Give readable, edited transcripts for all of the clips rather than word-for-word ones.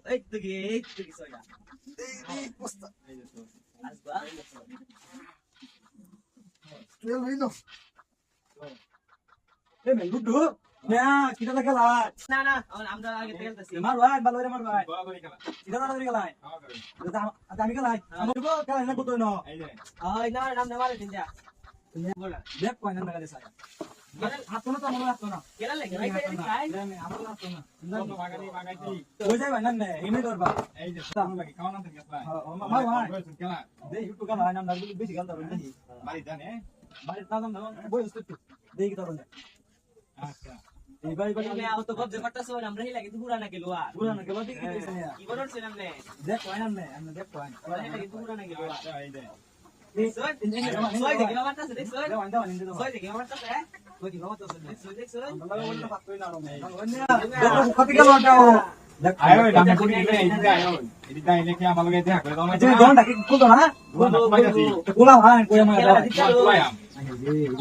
এই তো কি সয়টা এই বস্তা আসবা তেল হইলো এ মেন গুড্ডু না কিটা খেলা না আমরা আগে খেলতেছি মার ভাই ভালো রে মার ভাই বড় করে খেলা কিটা ধরে খেলাই খাওয়া করে আমি খেলাই আমি খেলাই না কত না এই যে ওই না নাম মারে দিন যা বলা দেখ কয় না লাগে সারা হাত না তো আমার হাত না কেলা লাগে ভাই খাই আমার হাত না কত বাগাইছি ওই যাই না না এমনি করবা এই যে সামনে লাগি খাওয়া না থেকে আসলা মার ভাই খেলা দেই একটু গান হয় না আমরা বেশি গান দাও নাকি বাড়ি জানে বাড়ি না দাম বই একটু দেই কি দাও আচ্ছা এই ভাই ভাই আমি আও তো কবজে করতেছ আমরা হি লাগে পুরানা গেল আর পুরানা গেল দিকে দিছে না কি বলছিলাম নে দেখ কয় না আমরা দেখ কয় আমরা হি লাগে পুরানা গেল আর আচ্ছা এই যে সয় দেখি মারতাছে দেখ সয় দেওয়ান দেওয়ান ইন্দে সয় দেখি মারতাছে কই কি বাবা তো সয় দেখ সয় আমরা বলতে পারতই না দেখো কত গেল দাও দেখ আয়ো দামে কোটি দিলে এই যে আয়ো এদিকে আইলে কি আমার লগে দেখা করে দাও না তুমি দোন ডাকি কত না কোলা ভাই কই আমার দাও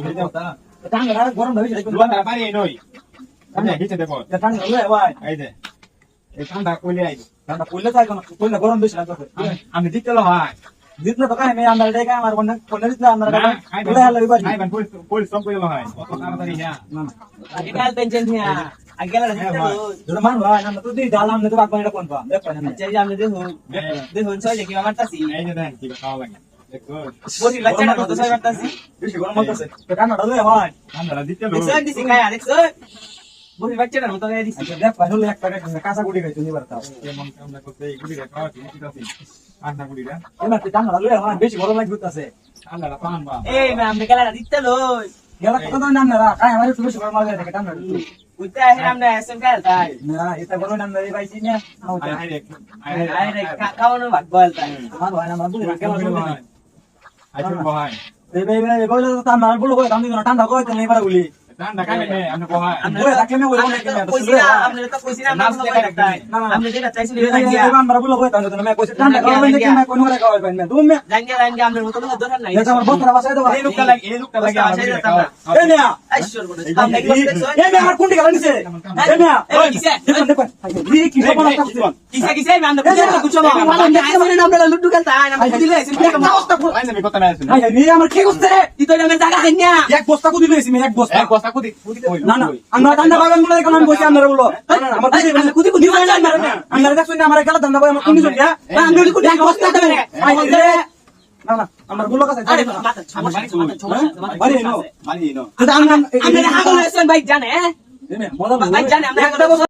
এই দাও তা টাঙ্গা গরম ধরে যাই দুয়া তাড়াতাড়ি এই নই আমি হিচে দেব টাঙ্গা লয় ভাই এই যে এই ঠান্ডা কইলে আইব ঠান্ডা কইলে যাই কোন কইলে গরম বেশি লাগবে আমি দিতে লো হয় দিত না তো কাই মে আন্দার দেই আমার কোন দিত না আন্দার কইলে হালা বিবাজি আই বান পুলিশ সব কইলো হয় কত তাড়াতাড়ি না আগে কাল টেনশন নিয়া আগে গেল যদি মান ভাই না তো দিই ডালাম না তো বাগ বানিটা কোন পা দেখ কয় না চাই আমরা দেখুন সয় দেখি মারতাছি এই যে দেন কি খাওয়া লাগে দেখো বসি বাচ্চা না কত সয় মারতাছি বেশি গরম হচ্ছে তো টান্ডা লয় ভাই ঠান্ডা দিতে লো দেখছ দিছি গায় দেখছ বসি বাচ্চাটার মতো গায় দিছি আচ্ছা দেখ পাইলে এক টাকা কাঁচা গুড়ি খাইছো নি বারতা এমন আমরা করতে এই গুড়ি খাওয়া ঠিক আছে ঠান্ডা গুড়ি রে এমন তো টান্ডা লয় ভাই বেশি গরম লাগতেছে ঠান্ডাটা পান বা এই ম্যাম বেকালা দিতে লই গেলা কত তো নাম না কাই আমার একটু বেশি গরম লাগে দেখে টান্ডা উইতা হে আমরা এসএম কাল তাই না এটা গরম নাম দেই পাইছি না আউটা আই রে আই রে খাওয়ানো ভাগ বল তাই আমার ভাই না আমার বুঝি গেলা শুনে আইছো বহাই এই বে বলে তো তার মার বলো কই আমি ঠান্ডা কই তো নেই পারা বলি ঠান্ডা খাইলে আমি বহাই বলে রাখলে না ওই অনেক আমরা তো কইছি না নাম লেখা তাই আমরা যেটা চাইছি লেখা দিয়া আমরা বলো কই তাহলে না কইছে ঠান্ডা গরম দেখি না কোন করে খাওয়াই পাই না তুমি জাঙ্গে আমরা মতো তো দরকার নাই এটা আমার বস্তা বাসায় দাও এই লোকটা লাগে বাসায় যেতাম না এই না আইশ্বর বলে আমরা কি দেখছ এই না আমার কোনটি গেল নিছে এই না এই কিসে দেখুন দেখুন এই কি সব না কিসে আমরা কুছো আমরা লুডু খেলতা আমরা দিলে আমি কথা না শুনি আই নি আমার কি করছে তুই তো আমরা জায়গা খাইনা এক বস্তা কুদি লইছি আমি এক বস্তা এক কথা কুদি না না আমরা ঠান্ডা পাবেন বলে দেখুন আমি বসে আপনারা বলো আমার কুদি কুদি আমরা দেখছেন আমার গেল ঠান্ডা পাবে আমার কোন জন না আমরা কুদি এক বস্তা দেবে না না আমার গুলো কাছে আরে মাথা সমস্যা বাড়ি নো মানি নো আমরা আমরা হাগল এসেন ভাই জানে মজা ভাই জানে আমরা